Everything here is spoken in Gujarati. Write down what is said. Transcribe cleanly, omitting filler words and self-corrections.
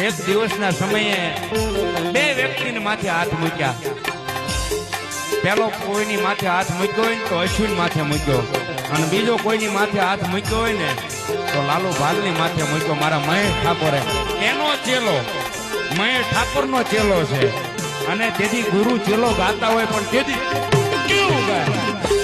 એક દિવસના સમયે બે વ્યક્તિને માથે હાથ મૂક્યા. પેલો કોઈની માથે હાથ મૂક્યો હોય ને તો અશ્વિન માથે મૂક્યો, અને બીજો કોઈની માથે હાથ મૂક્યો હોય ને તો લાલુ ભાલની માથે મૂક્યો. મારા મહેશ ઠાકોરે એનો ચેલો, મહેશ ઠાકોરનો ચેલો છે. અને તેથી ગુરુ ચેલો ગાતા હોય પણ તેથી કેવું ગાય.